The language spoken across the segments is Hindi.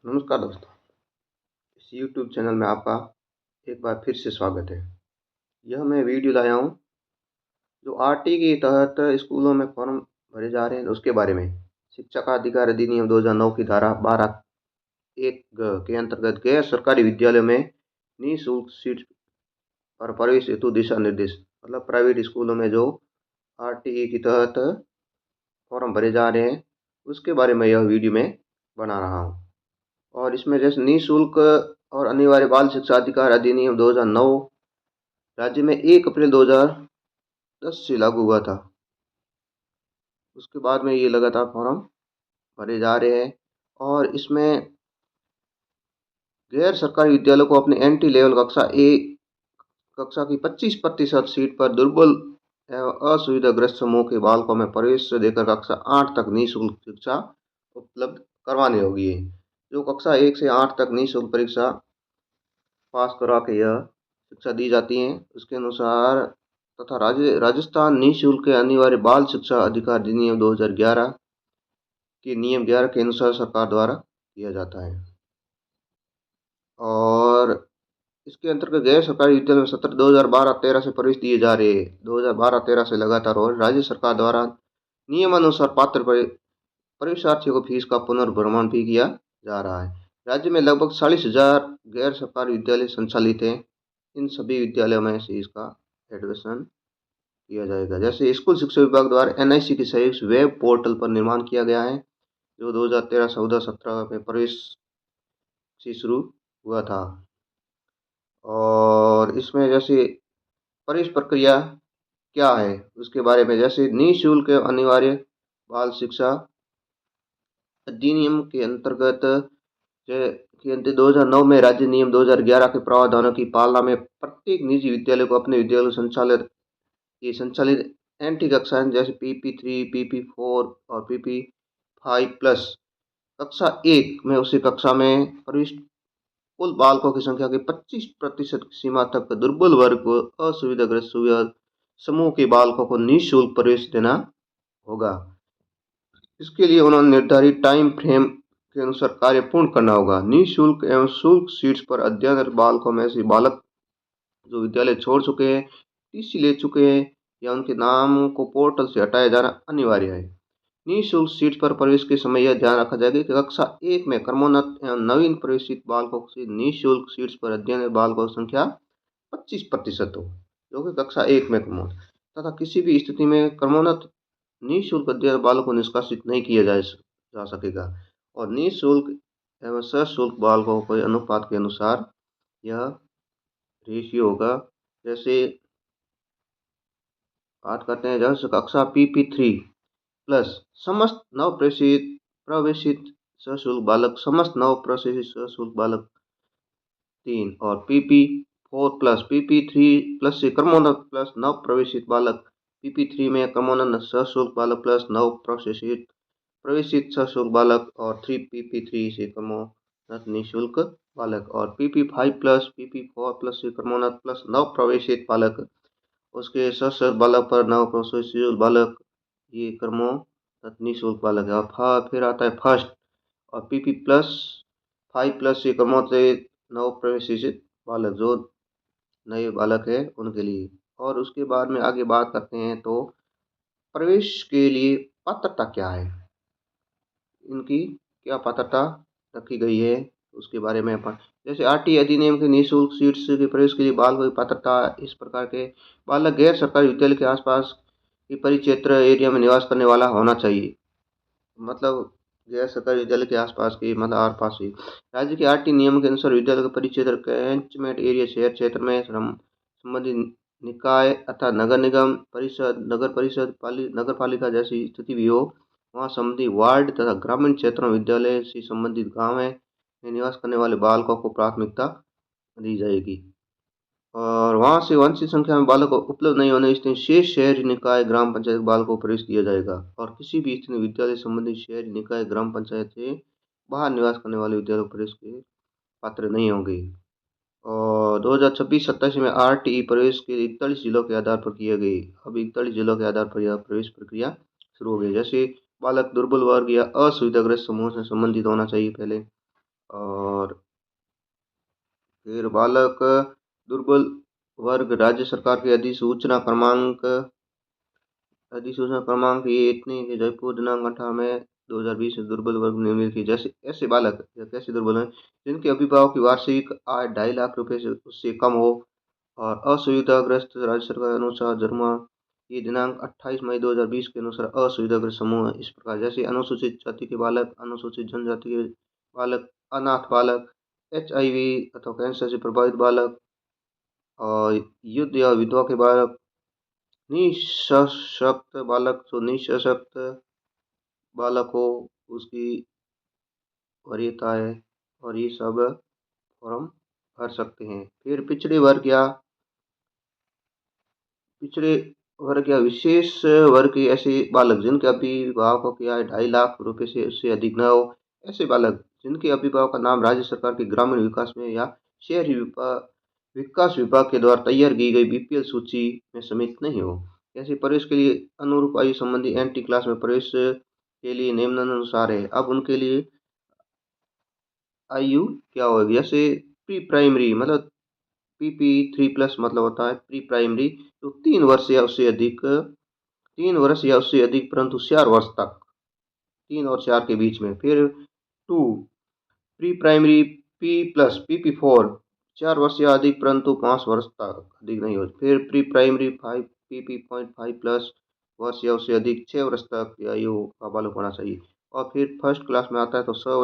नमस्कार दोस्तों, इस यूट्यूब चैनल में आपका एक बार फिर से स्वागत है। यह मैं वीडियो लाया हूँ जो आरटी के तहत स्कूलों में फॉर्म भरे जा रहे हैं उसके बारे में। शिक्षा का अधिकार अधिनियम 2009 की धारा 12 एक के अंतर्गत गैर सरकारी विद्यालयों में निःशुल्क सीट पर प्रवेश हेतु दिशा निर्देश, मतलब प्राइवेट स्कूलों में जो आरटीई के तहत फॉर्म भरे जा रहे हैं उसके बारे में यह वीडियो मैं बना रहा हूँ। और इसमें जैसे निःशुल्क और अनिवार्य बाल शिक्षा अधिकार अधिनियम 2009 राज्य में 1 अप्रैल 2010 से लागू हुआ था। उसके बाद में ये लगातार फॉर्म भरे जा रहे हैं और इसमें गैर सरकारी विद्यालयों को अपने एंट्री लेवल कक्षा की 25% सीट पर दुर्बल एवं असुविधाग्रस्त समूह के बालकों में प्रवेश देकर कक्षा 8 तक निःशुल्क शिक्षा उपलब्ध करवानी होगी। जो कक्षा 1 से 8 तक निःशुल्क परीक्षा पास करा के यह शिक्षा दी जाती है। उसके अनुसार तथा राजस्थान निःशुल्क अनिवार्य बाल शिक्षा अधिकार अधिनियम 2011 के नियम 11 के अनुसार सरकार द्वारा किया जाता है। और इसके अंतर्गत गैर सरकारी विद्यालय में सत्र 2012-13 से प्रवेश दिए जा रहे हैं। 2012-13 से लगातार और राज्य सरकार द्वारा नियमानुसार पात्र परीक्षार्थियों को फीस का पुनर्भ्रमण भी किया जा रहा है। राज्य में लगभग 40,000 गैर सरकारी विद्यालय संचालित हैं। इन सभी विद्यालयों में से इसका एडमिशन किया जाएगा। जैसे स्कूल शिक्षा विभाग द्वारा एनआईसी के सहयोग से वेब पोर्टल पर निर्माण किया गया है जो 2013, 14, 17 में प्रवेश से शुरू हुआ था। और इसमें जैसे प्रवेश प्रक्रिया क्या है उसके बारे में, जैसे निःशुल्क अनिवार्य बाल शिक्षा अधिनियम के अंतर्गत के 2009 में राज्य नियम 2011 के प्रावधानों की पालना में प्रत्येक निजी विद्यालय को अपने विद्यालय संचालित एंटी कक्षाएं जैसे PP3, PP4 और PP5+ कक्षा 1 में उसी कक्षा में प्रविष्ट कुल बालकों की संख्या के 25% की सीमा तक दुर्बल वर्ग को असुविधाग्रस्त समूह के बालकों को निःशुल्क प्रवेश देना होगा। इसके लिए उन्होंने निर्धारित टाइम फ्रेम के अनुसार कार्य पूर्ण करना होगा। निःशुल्क एवं शुल्क सीट्स पर अध्ययनरत बालकों में से बालक जो विद्यालय छोड़ चुके हैं, टीसी ले चुके हैं या उनके नाम को पोर्टल से हटाया जाना अनिवार्य है। निःशुल्क सीट पर प्रवेश के समय यह ध्यान रखा जाएगा कि कक्षा 1 में क्रमोन्नत एवं नवीन प्रवेशित बालकों से निःशुल्क सीट्स पर अध्ययनरत बालकों की संख्या 25% हो, जो कि कक्षा 1 में क्रमोन्नत, तथा किसी भी स्थिति में क्रमोन्नत निःशुल्क अध्ययन बालकों को निष्कासित नहीं किया जा सकेगा। और निःशुल्क एवं सशुल्क बालकों को अनुपात के अनुसार यह रेशियो होगा। जैसे बात करते हैं जैसे कक्षा PP3+ समस्त नव प्रवेशित सशुल्क बालक, समस्त नव प्रवेशित सशुल्क बालक 3, और PP4+ PP3+ से क्रमोन्नत प्लस नव प्रवेशित बालक, PP3 में क्रमोन्नत सशुल्क बालक प्लस नव प्रवेशित सशुल्क बालक, और 3PP3 से क्रमोन्नत निःशुल्क बालक, और PP5+ PP4+ से क्रमोन्नत प्लस नव प्रवेशित बालक, उसके सशुल्क बालक पर नव प्रवेशित बालक, ये क्रमोन्नत निःशुल्क बालक है। और फिर आता है फर्स्ट और PP+5+ से क्रमोन्नत नव प्रवेशित बालक, जो नए बालक है उनके लिए। और उसके बाद में आगे बात करते हैं तो प्रवेश के लिए पात्रता क्या है, इनकी क्या पात्रता रखी गई है उसके बारे में अपन जैसे आरटी अधिनियम के निःशुल्क सीट्स के प्रवेश के लिए बालकों की पात्रता इस प्रकार के: बालक गैर सरकारी विद्यालय के आसपास के परिक्षेत्र एरिया में निवास करने वाला होना चाहिए, मतलब गैर सरकारी विद्यालय के आसपास की मतलब आर पास ही। राज्य के आरटी नियम के अनुसार विद्यालय का परिक्षेत्र कैंचमेंट एरिया शहर क्षेत्र में संबंधित निकाय अर्थात नगर निगम परिषद, नगर परिषद, नगर पालिका जैसी स्थिति भी हो, वहाँ संबंधित वार्ड तथा ग्रामीण क्षेत्रों में विद्यालय से संबंधित गाँव में निवास करने वाले बालकों को प्राथमिकता दी जाएगी। और वहाँ से वांछित संख्या में बालक उपलब्ध नहीं होने स्थिति शेष शहरी निकाय ग्राम पंचायत बालकों को प्रवेश दिया जाएगा। और किसी भी स्थिति में विद्यालय संबंधित शहरी निकाय ग्राम पंचायत से बाहर निवास करने वाले विद्यालय प्रवेश के पात्र नहीं होंगे। और 2026-27 में आरटीई प्रवेश के 41 जिलों के आधार पर किए गए। अब 41 जिलों के आधार पर यह प्रवेश प्रक्रिया शुरू हो गई। जैसे बालक दुर्बल वर्ग या असुविधाग्रस्त समूह से संबंधित होना चाहिए पहले, और फिर बालक दुर्बल वर्ग राज्य सरकार की अधिसूचना क्रमांक ये इतने कि जयपुर दिनांक 18 मई 2020 से दुर्बल वर्ग निम्नलिखित की जैसे ऐसे बालक या कैसे दुर्बल हैं जिनके अभिभावक की वार्षिक आय 2.5 लाख रुपए से उससे कम हो और असुविधाग्रस्त राज्य सरकार के अनुसार जन्म ये दिनांक 28 मई 2020 के अनुसार असुविधाग्रस्त समूह है इस प्रकार जैसे अनुसूचित जाति के बालक, अनुसूचित जनजाति के बालक, अनाथ बालक, HIV अथवा कैंसर से प्रभावित बालक और युद्ध या विधवा के बालक, निःसशक्त बालक जो निःसशक्त बालक हो उसकी वरीयता है और ये सब फॉर्म भर सकते हैं। फिर पिछड़े वर्ग या विशेष वर्ग के ऐसे बालक जिनके अभिभावकों की आय 2.5 लाख रुपए से उससे अधिक न हो, ऐसे बालक जिनके अभिभावक का नाम राज्य सरकार के ग्रामीण विकास में या शहरी विकास विभाग के द्वारा तैयार की गई BPL सूची में सम्मिलित नहीं हो। ऐसे प्रवेश के लिए अनुरूप आयु संबंधी NT क्लास में प्रवेश के लिए निम्नानुसार है। अब उनके लिए आयु क्या होगी, जैसे प्री प्राइमरी मतलब PP3+ मतलब होता है प्री प्राइमरी तो 3 वर्ष या उससे अधिक परंतु 4 वर्ष तक 3 और 4 के बीच में। फिर 2 प्री प्राइमरी P+PP4 4 वर्ष या अधिक परंतु 5 वर्ष तक अधिक नहीं हो। फिर प्री प्राइमरी 5 PP.5+ वर्ष या उससे अधिक 6 वर्ष तक की आयु का बालक होना चाहिए। और फिर फर्स्ट क्लास में आता है तो 100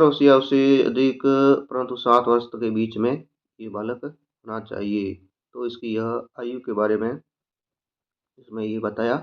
वर्ष या उससे अधिक परंतु 7 वर्ष तक के बीच में ये बालक होना चाहिए। तो इसकी यह आयु के बारे में इसमें ये बताया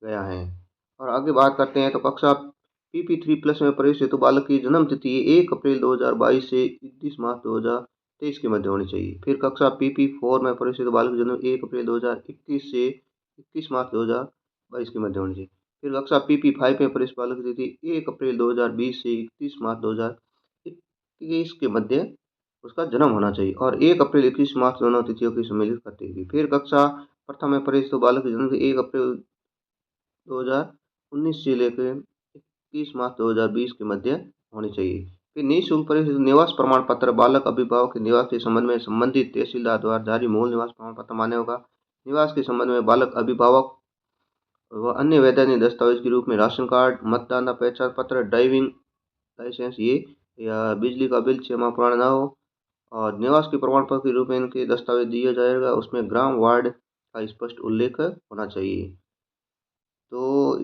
गया है। और आगे बात करते हैं तो कक्षा PP3+ में प्रवेश हेतु बालक की जन्म तिथि 1 अप्रैल 2022 से 31 मार्च 2023 के मध्य होनी चाहिए। फिर कक्षा PP4 में प्रवेश हेतु बालक की जन्म 1 अप्रैल 2021 से 31 मार्च 2022 के मध्य होनी चाहिए। फिर कक्षा PP5 में प्रवेश बालक की तिथि 1 अप्रैल 2020 से 31 मार्च 2021 के मध्य उसका जन्म होना चाहिए और 1 अप्रैल 21 मार्च दोनों तिथियों की सम्मिलित करती है। फिर कक्षा प्रथम में प्रवेश तो बालक की जन्म तिथि 1 अप्रैल 2019 से लेकर 31 मार्च 2020 के मध्य होनी चाहिए। फिर निःशुल्क प्रवेश हेतु निवास प्रमाण पत्र बालक अभिभावक के निवास के संबंध में संबंधित तहसीलदार द्वारा जारी मूल निवास प्रमाण पत्र मान्य होगा। निवास के संबंध में बालक अभिभावक व अन्य वैधानिक दस्तावेज के रूप में राशन कार्ड, मतदाता पहचान पत्र, ड्राइविंग लाइसेंस ये या बिजली का बिल 6 माह पुराना न हो और निवास के प्रमाण पत्र के रूप में इनके दस्तावेज दिया जाएगा। उसमें ग्राम वार्ड का स्पष्ट उल्लेख होना चाहिए। तो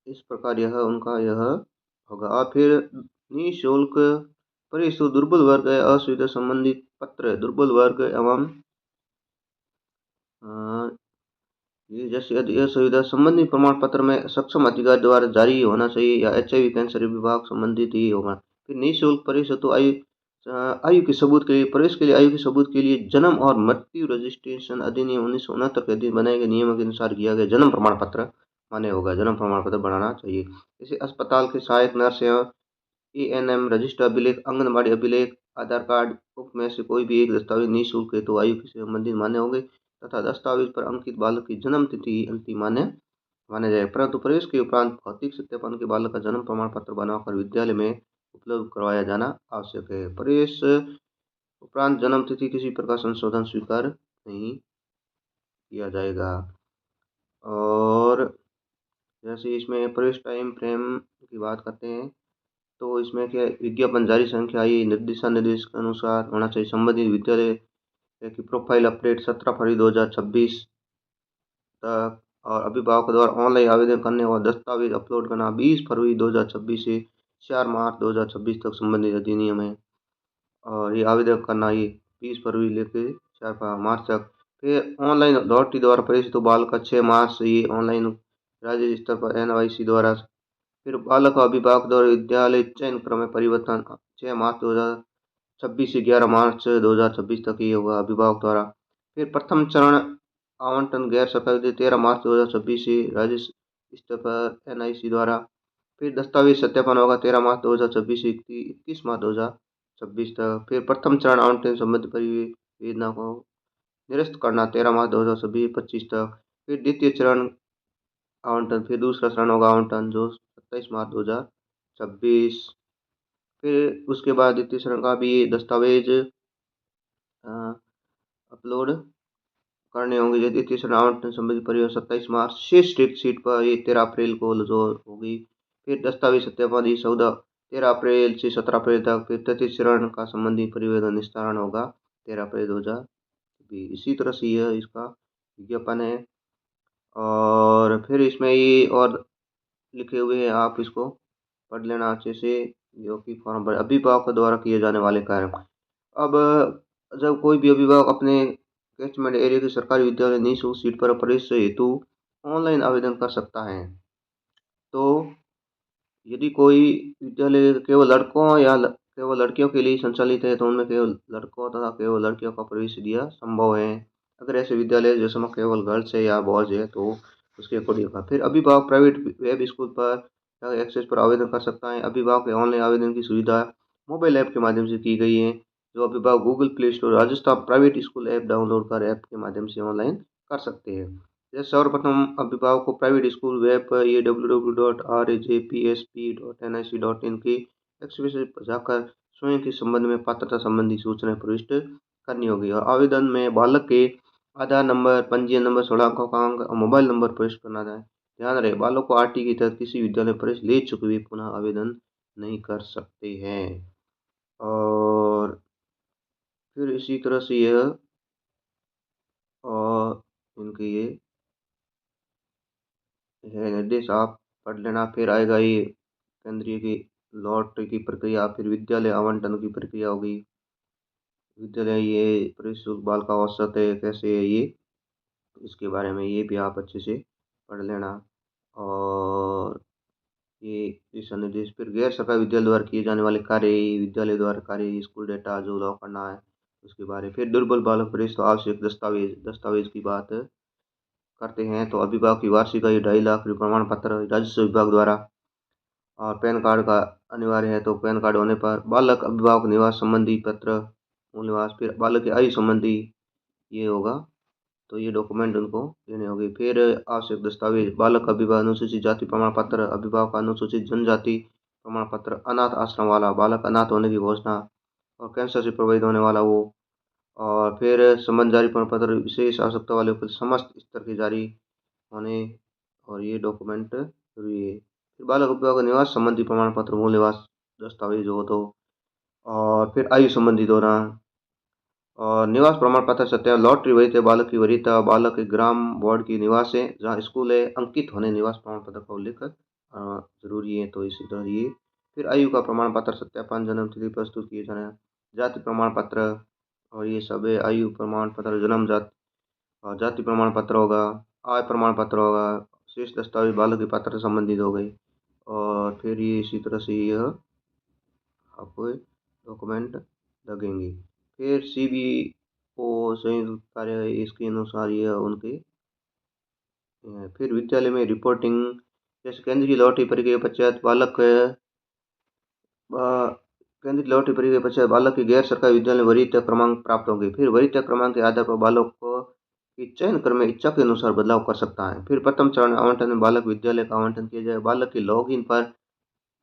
इस प्रकार यह होगा। और फिर निःशुल्क प्रवेश तो दुर्बल वर्ग असुविधा संबंधित पत्र दुर्बल वर्ग एवं ये जैसे असुविधा संबंधी प्रमाण पत्र में सक्षम अधिकारी द्वारा जारी होना चाहिए या HIV कैंसर विभाग संबंधित ही होगा। फिर निःशुल्क प्रवेश हेतु आयु के सबूत के लिए प्रवेश के लिए आयु के सबूत के लिए जन्म और मृत्यु रजिस्ट्रेशन अधिनियम 1969 के अधीन बनाए गए नियमों के अनुसार किया गया जन्म प्रमाण पत्र मान्य होगा। जन्म प्रमाण पत्र बनाना चाहिए। जैसे अस्पताल के सहायक नर्स या ANM रजिस्टर अभिलेख, आंगनबाड़ी अभिलेख, आधार कार्ड उक्त में से कोई भी एक दस्तावेज निःशुल्क हेतु आयु से संबंधित मान्य होंगे तथा दस्तावेज पर अंकित बालक की जन्म तिथि अंतिम माना जाए। परंतु प्रवेश के उपरांत भौतिक सत्यापन के बालक का जन्म प्रमाण पत्र बनाकर विद्यालय में उपलब्ध करवाया जाना आवश्यक है। प्रवेश उपरांत जन्म तिथि किसी प्रकार संशोधन स्वीकार नहीं किया जाएगा। और जैसे इसमें प्रवेश टाइम फ्रेम की बात करते हैं तो इसमें क्या विज्ञापन जारी संख्या ये दिशा निर्देश के अनुसार होना चाहिए। संबंधित विद्यालय की प्रोफाइल अपडेट 17 फरवरी 2026 तक और अभिभावक द्वारा ऑनलाइन आवेदन करने और दस्तावेज अपलोड करना 20 फरवरी 2026 से 4 मार्च 2026 तक संबंधित अधिनियम है। और ये आवेदन करना ये 20 फरवरी लेकर 4 मार्च तक। फिर ऑनलाइन अथॉरिटी द्वारा प्रवेश तो बाल का 6 मार्च से ये ऑनलाइन राज्य स्तर पर NYC द्वारा। फिर बालक अभिभावक द्वारा विद्यालय चयन क्रम में परिवर्तन 6 मार्च 2026 से 11 मार्च 2026 तक ये होगा अभिभावक द्वारा। फिर प्रथम चरण आवंटन गैर सरकारी 13 मार्च 2026 से राज्य स्तर पर NIC द्वारा। फिर दस्तावेज सत्यापन होगा 13 मार्च 2026 से 21 मार्च 2026 तक। फिर प्रथम चरण आवंटन संबंधित परियोजना को निरस्त करना 13 मार्च 2026 25 तक। फिर द्वितीय चरण आवंटन फिर दूसरा चरण होगा आवंटन जो 27 मार्च 2026। फिर उसके बाद द्वितीय चरण का भी दस्तावेज अपलोड करने होंगे। यदि द्वितीय चरण आवंटन संबंधी प्रक्रिया 27 मार्च, शेष रिक्त सीट पर ये 13 अप्रैल को जो होगी। फिर दस्तावेज सत्यापन 14 13 अप्रैल से 17 अप्रैल तक। फिर तृतीय चरण का संबंधी प्रतिवेदन निस्तारण होगा 13 अप्रैल 2020। इसी तरह से यह इसका विज्ञापन है। और फिर इसमें ये और लिखे हुए हैं, आप इसको पढ़ लेना अच्छे से, जो कि फॉर्म भर अभिभावक द्वारा किए जाने वाले कार्य। अब जब कोई भी अभिभावक अपने कैचमेंट एरिया के सरकारी विद्यालय निःशुल्क सीट पर प्रवेश हेतु ऑनलाइन आवेदन कर सकता है। तो यदि कोई विद्यालय केवल लड़कों या केवल लड़कियों के लिए संचालित है तो उनमें केवल लड़कों तथा केवल लड़कियों का प्रवेश दिया संभव है। अगर ऐसे विद्यालय जिसमें केवल गर्ल्स है या बॉयज है तो उसके अकॉर्डिंग होगा। फिर अभिभावक प्राइवेट वेब स्कूल पर एक्सेस पर आवेदन कर सकता है। अभिभावक के ऑनलाइन आवेदन की सुविधा मोबाइल ऐप के माध्यम से की गई है। जो अभिभावक Google play store Rajasthan private school app download कर ऐप के माध्यम से ऑनलाइन कर सकते हैं। जैसे सर्वप्रथम अभिभावक को प्राइवेट स्कूल वेब पर ये www.rajpsp.nic.in की वेबसाइट पर जाकर स्वयं के संबंध में पात्रता संबंधी सूचनाएं प्रविष्ट करनी होगी। और आवेदन में बालक के आधार नंबर, पंजीयन नंबर, 16 अंकों का अंक और मोबाइल नंबर प्रविष्ट करना है। ध्यान रहे, बालक को आरटी के तहत किसी विद्यालय में प्रवेश ले चुके हुए पुनः आवेदन नहीं कर सकते हैं। और फिर इसी तरह से यह और इनके ये है निर्देश, आप पढ़ लेना। फिर आएगा ये केंद्रीय की लॉटरी की प्रक्रिया, फिर विद्यालय आवंटन की प्रक्रिया होगी। विद्यालय ये प्रवेश शुल्क बाल का औसत है, कैसे है ये, इसके बारे में ये भी आप अच्छे से पढ़ लेना। और ये दिशा निर्देश, फिर गैर सरकारी विद्यालय द्वारा किए जाने वाले कार्य, विद्यालय द्वारा कार्य, स्कूल डेटा जो लॉ करना है उसके बारे। फिर दुर्बल बालक प्रवेश तो आवश्यक दस्तावेज की बात करते हैं तो अभिभावक की वार्षिक आयु 2.5 लाख प्रमाण पत्र राजस्व विभाग द्वारा, और पैन कार्ड का अनिवार्य है तो पैन कार्ड होने पर बालक अभिभावक निवास संबंधी पत्र, मूल निवास, फिर बालक की आयु संबंधी ये होगा तो ये डॉक्यूमेंट उनको देने होंगे। फिर आवश्यक दस्तावेज बालक अभिभावक अनुसूचित जाति प्रमाण पत्र, अभिभावक अनुसूचित जनजाति प्रमाण पत्र, अनाथ आश्रम वाला बालक अनाथ होने की घोषणा और कैंसर से प्रभावित होने वाला वो, और फिर संबंध जारी प्रमाण पत्र विशेष आवश्यकता वाले को समस्त स्तर के जारी होने, और ये डॉक्यूमेंट जरूरी है। फिर बालक अभिभावक निवास संबंधी प्रमाण पत्र, मूल निवास दस्तावेज हो तो, और फिर आयु संबंधी दौरान, और निवास प्रमाण पत्र सत्यापन, लॉटरी वरीयता बालक की वरीयता, बालक के ग्राम बोर्ड की निवास है जहाँ स्कूल है अंकित होने निवास प्रमाण पत्र का उल्लेख जरूरी है तो इसी तरह ये। फिर आयु का प्रमाण पत्र सत्यापन, जन्म तिथि प्रस्तुत किए जाना, जाति प्रमाण पत्र और ये सब है। आयु प्रमाण पत्र, जन्म जाति प्रमाण पत्र होगा, आय प्रमाण पत्र होगा, शेष दस्तावेज बालक की पात्रता संबंधित हो गई। और फिर ये इसी तरह से यह आपको डॉक्यूमेंट लगेंगे। फिर CBO संयुक्त कार्य, इसके अनुसार यह उनके फिर विद्यालय में रिपोर्टिंग, जैसे केंद्रीय लॉटरी प्रक्रिया के पश्चात बालक केंद्रीय लॉटरी प्रक्रिया के पश्चात बालक के गैर सरकारी विद्यालय में वरीयता क्रमांक प्राप्त होंगे। फिर वरीयता क्रमांक के आधार पर बालक को की चयन क्रम में इच्छा के अनुसार बदलाव कर सकता है। फिर प्रथम चरण आवंटन में बालक विद्यालय का आवंटन किया जाए, बालक के लॉगिन पर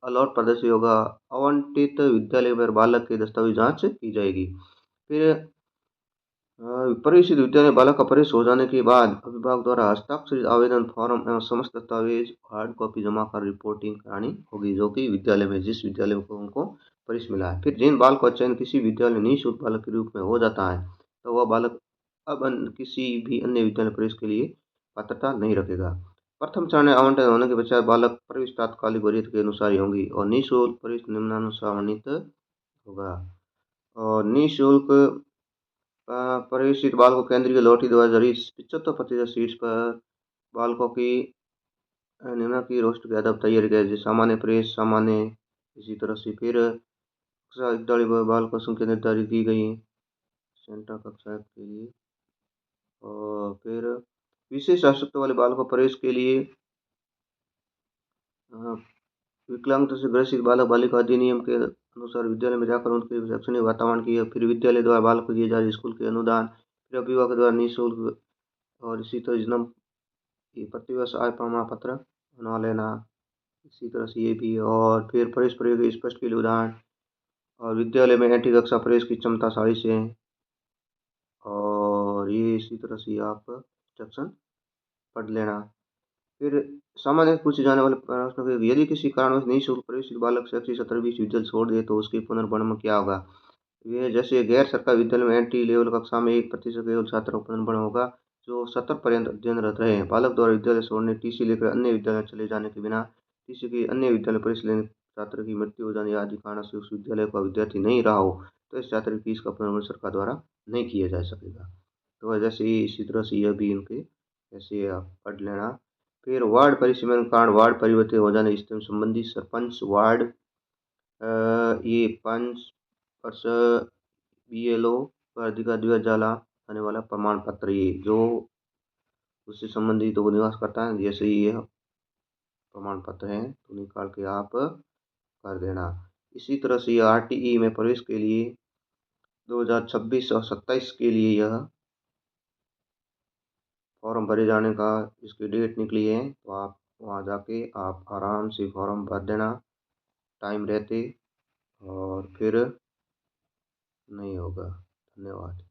अलॉट प्रदर्शित होगा, आवंटित विद्यालय पर बालक के दस्तावेज जांच की जाएगी। फिर प्रवेशित विद्यालय बालक का प्रवेश हो जाने के बाद अभिभावक द्वारा हस्ताक्षरित आवेदन फॉर्म एवं समस्त दस्तावेज हार्ड कॉपी जमा कर रिपोर्टिंग करानी होगी, जो कि विद्यालय में जिस विद्यालय को उनको प्रवेश मिला है। फिर जिन बालक का चयन किसी विद्यालय में निःशुल्क बालक के रूप में हो जाता है तो वह बालक अब किसी भी अन्य विद्यालय प्रवेश के लिए पात्रता नहीं रखेगा। प्रथम चरण में आवंटन होने के पश्चात बालक प्रवेश तात्कालिक वरीयता के अनुसार ही होंगी और निःशुल्क प्रवेश निम्नानुसार होगा। और निःशुल्क प्रवेशित बालकों केंद्रीय लॉटरी द्वारा जारी 75% सीट्स पर बालकों की निम्न की रोस्टर के आधार पर तैयार किया जाए। सामान्य प्रवेश सामान्य, इसी तरह से फिर कक्षा विद्यालय पर बालकों की संख्या निर्धारित की गई है सेंटर कक्षा के लिए। और फिर विशेष आवश्यकता वाले बालकों प्रवेश के लिए विकलांगता से ग्रसित बालक बालिका अधिनियम के अनुसार विद्यालय में जाकर उनके शैक्षणिक वातावरण की, फिर विद्यालय द्वारा बालक को दिए जा रहे स्कूल के अनुदान, फिर अभिभावक द्वारा निःशुल्क, और इसी तरह जन्म की प्रतिवर्ष आय प्रमाण पत्र बना लेना, इसी तरह से ये भी। और फिर प्रवेश प्रक्रिया के स्पष्ट के लिए उदाहरण, और विद्यालय में एंट्री कक्षा प्रवेश की क्षमता 40 है। और ये इसी तरह से आप इंस्ट्रक्शन पढ़ लेना। फिर सामान्य पूछे जाने वाले प्रश्नों के यदि किसी कारणवश निःशुल्क प्रवेशित बालक शैक्षिक सत्र बीच विद्यालय छोड़ दे तो उसके पुनर्भरण में क्या होगा। ये जैसे गैर सरकारी विद्यालय में एंट्री लेवल कक्षा में 1% केवल छात्रों का पुनर्भरण होगा जो सत्र पर्यंत अध्ययनरत रहे हैं। बालक द्वारा विद्यालय छोड़ने टीसी लेकर अन्य विद्यालय में चले जाने के बिना टीसी की अन्य विद्यालय प्रवेश लेने छात्र की मृत्यु हो जाने या आदि कारण से उस विद्यालय का विद्यार्थी नहीं रहा हो तो इस छात्र की फीस का पुनर्भरण सरकार द्वारा नहीं किया जा सकेगा। तो जैसे ही इसी तरह से यह भी इनके ऐसे आप पढ़ लेना। फिर वार्ड परिसीमन के कारण वार्ड परिवर्तित हो जाने स्थिति में संबंधित सरपंच वार्ड ये पंच वर्ष बीएलओ पर अधिकार दिया जाने वाला प्रमाण पत्र ये जो उससे संबंधित वो निवास करता है जैसे ही यह प्रमाण पत्र है तो निकाल के आप कर देना। इसी तरह से यह आरटीई में प्रवेश के लिए 2026 और 27 के लिए यह फॉर्म भरे जाने का इसकी डेट निकली है तो आप वहाँ जाके आप आराम से फॉर्म भर देना टाइम रहते और फिर नहीं होगा। धन्यवाद।